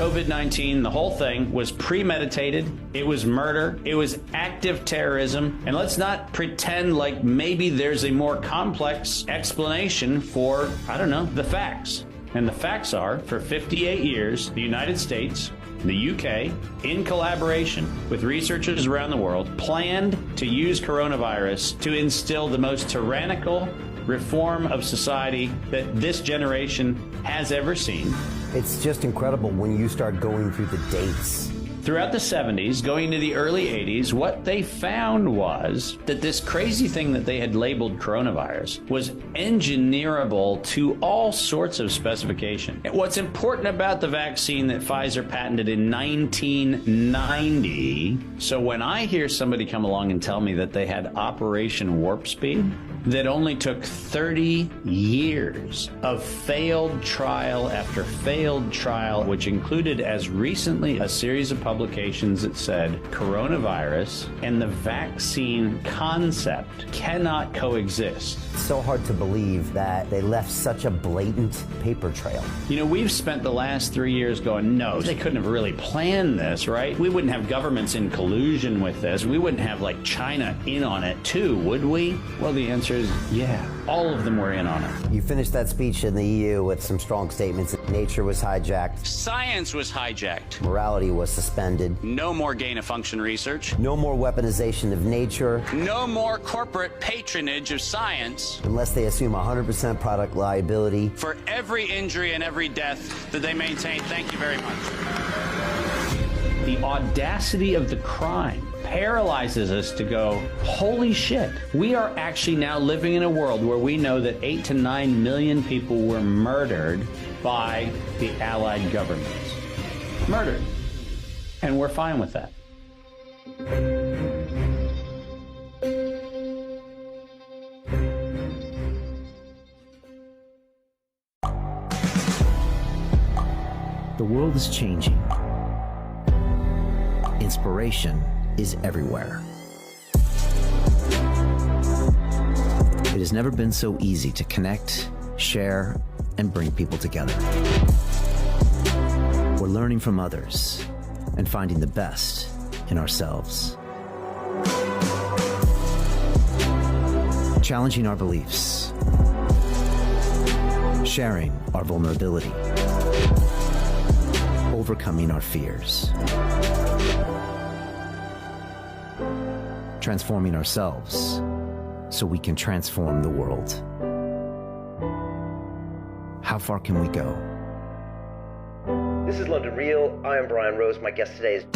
COVID-19, the whole thing was premeditated. It was murder. It was active terrorism. And let's not pretend like maybe there's a more complex explanation for, I don't know, the facts. And the facts are, for 58 years, the United States, the UK, in collaboration with researchers around the world, planned to use coronavirus to instill the most tyrannical reform of society that this generation has ever seen. It's just incredible when you start going through the dates. Throughout the 70s, going into the early 80s, what they found was that this crazy thing that they had labeled coronavirus was engineerable to all sorts of specification. What's important about the vaccine that Pfizer patented in 1990, so when I hear somebody come along and tell me that they had Operation Warp Speed, that only took 30 years of failed trial after failed trial, which included as recently a series of publications that said coronavirus and the vaccine concept cannot coexist. It's so hard to believe that they left such a blatant paper trail. You know, we've spent the last 3 years going, no, they couldn't have really planned this, right? We wouldn't have governments in collusion with this. We wouldn't have like China in on it too, would we? Well, the answer is yeah, all of them were in on it. You finished that speech in the EU with some strong statements. Nature was hijacked. Science was hijacked. Morality was suspended. No more gain-of-function research. No more weaponization of nature. No more corporate patronage of science. Unless they assume 100% product liability. For every injury and every death that they maintain. Thank you very much. The audacity of the crime paralyzes us to go, holy shit. We are actually now living in a world where we know that 8 to 9 million people were murdered by the Allied governments. Murdered. And we're fine with that. The world is changing. Inspiration is everywhere. It has never been so easy to connect, share, and bring people together. We're learning from others and finding the best in ourselves. Challenging our beliefs. Sharing our vulnerability. Overcoming our fears. Transforming ourselves so we can transform the world. How far can we go? This is London Real. I am Brian Rose. My guest today is...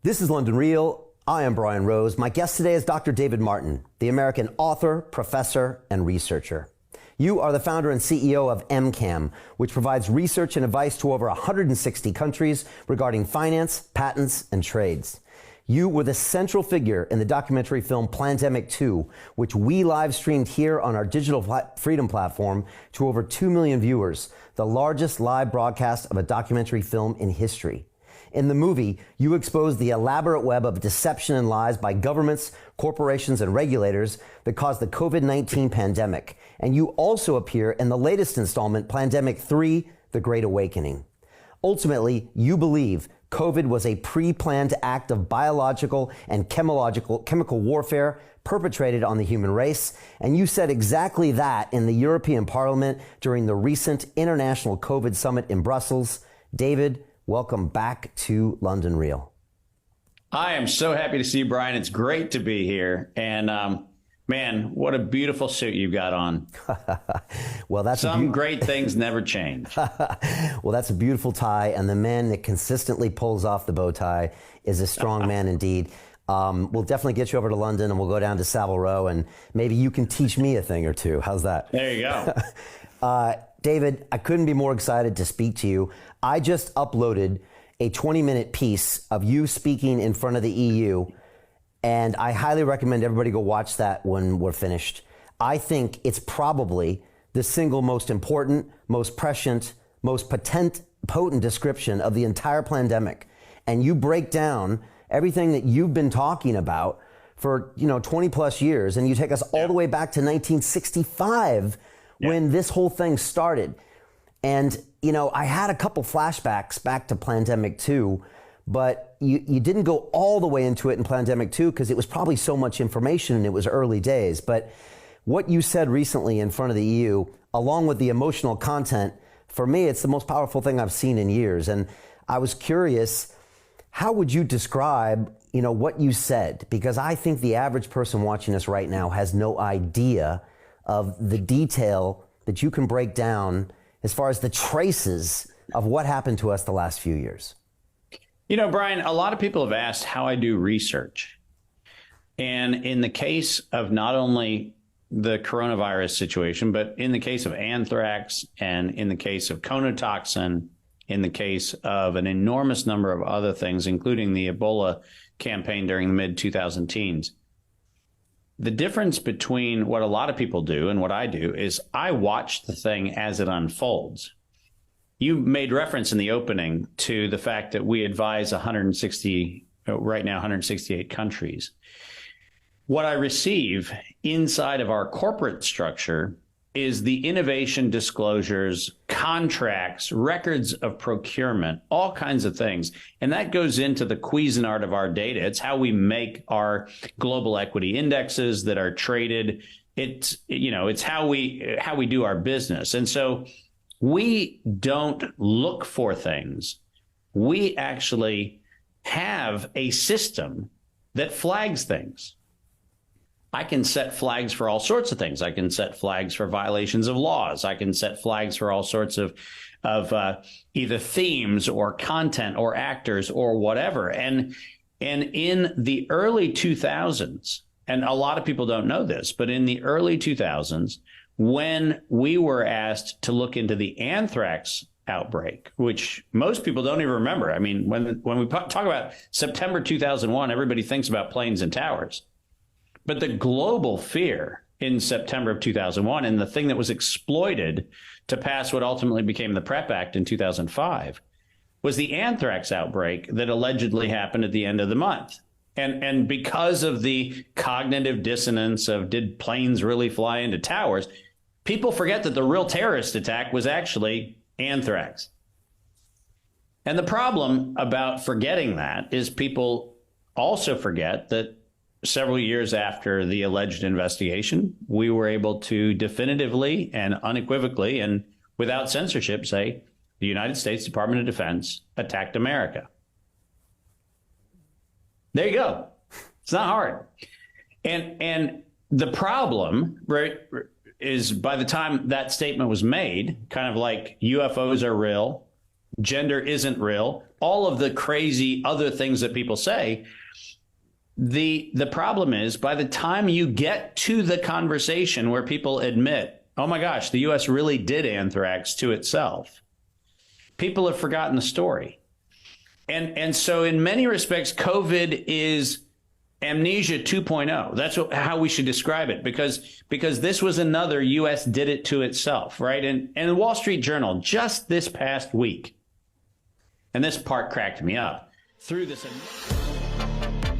This is London Real. I am Brian Rose. My guest today is Dr. David Martin, the American author, professor, and researcher. You are the founder and CEO of MCAM, which provides research and advice to over 160 countries regarding finance, patents, and trades. You were the central figure in the documentary film Plandemic 2, which we live streamed here on our Digital Freedom platform to over 2 million viewers, the largest live broadcast of a documentary film in history. In the movie, you expose the elaborate web of deception and lies by governments, corporations, and regulators that caused the COVID-19 pandemic. And you also appear in the latest installment, Plandemic 3, The Great Awakening. Ultimately, you believe COVID was a pre-planned act of biological and chemical warfare perpetrated on the human race, and you said exactly that in the European Parliament during the recent International COVID Summit in Brussels. David, welcome back to London Real. I am so happy to see you, Brian. It's great to be here. And man, what a beautiful suit you've got on. Well, that's some great things never change. Well, that's a beautiful tie. And the man that consistently pulls off the bow tie is a strong man indeed. We'll definitely get you over to London and we'll go down to Savile Row and maybe you can teach me a thing or two. How's that? There you go. David, I couldn't be more excited to speak to you. I just uploaded a 20-minute piece of you speaking in front of the EU, and I highly recommend everybody go watch that when we're finished. I think it's probably the single most important, most prescient, most potent description of the entire pandemic. And you break down everything that you've been talking about for 20 plus years, and you take us all the way back to 1965 when this whole thing started. And I had a couple flashbacks back to Plandemic 2, but you didn't go all the way into it in Plandemic 2 because it was probably so much information and it was early days. But what you said recently in front of the EU, along with the emotional content, for me, it's the most powerful thing I've seen in years. And I was curious, how would you describe, what you said? Because I think the average person watching us right now has no idea of the detail that you can break down as far as the traces of what happened to us the last few years. Brian, a lot of people have asked how I do research. And in the case of not only the coronavirus situation, but in the case of anthrax and in the case of conotoxin, in the case of an enormous number of other things, including the Ebola campaign during the mid-2010s, the difference between what a lot of people do and what I do is I watch the thing as it unfolds. You made reference in the opening to the fact that we advise 168 countries. What I receive inside of our corporate structure is the innovation disclosures, contracts, records of procurement, all kinds of things. And that goes into the Cuisinart of our data. It's how we make our global equity indexes that are traded. It's how we do our business. And so we don't look for things. We actually have a system that flags things. I can set flags for all sorts of things. I can set flags for violations of laws. I can set flags for all sorts of either themes or content or actors or whatever. And in the early 2000s, and a lot of people don't know this, but in the early 2000s, when we were asked to look into the anthrax outbreak, which most people don't even remember. I mean, when we talk about September 2001, everybody thinks about planes and towers. But the global fear in September of 2001 and the thing that was exploited to pass what ultimately became the PrEP Act in 2005 was the anthrax outbreak that allegedly happened at the end of the month. And because of the cognitive dissonance of did planes really fly into towers, people forget that the real terrorist attack was actually anthrax. And the problem about forgetting that is people also forget that several years after the alleged investigation, we were able to definitively and unequivocally and without censorship say the United States Department of Defense attacked America. There you go. It's not hard. And the problem, right, is by the time that statement was made, kind of like UFOs are real, gender isn't real, all of the crazy other things that people say, the problem is by the time you get to the conversation where people admit, oh my gosh, the U.S. really did anthrax to itself, people have forgotten the story. And so in many respects, COVID is amnesia 2.0. That's how we should describe it, because this was another U.S. did it to itself, right? And the Wall Street Journal just this past week, and this part cracked me up, through this.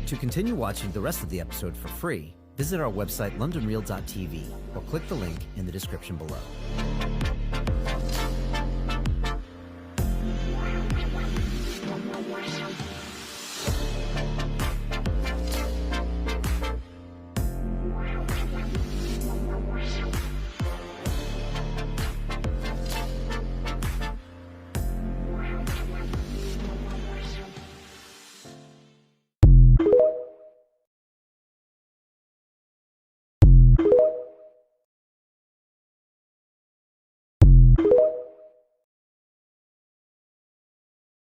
To continue watching the rest of the episode for free, visit our website londonreal.tv or click the link in the description below.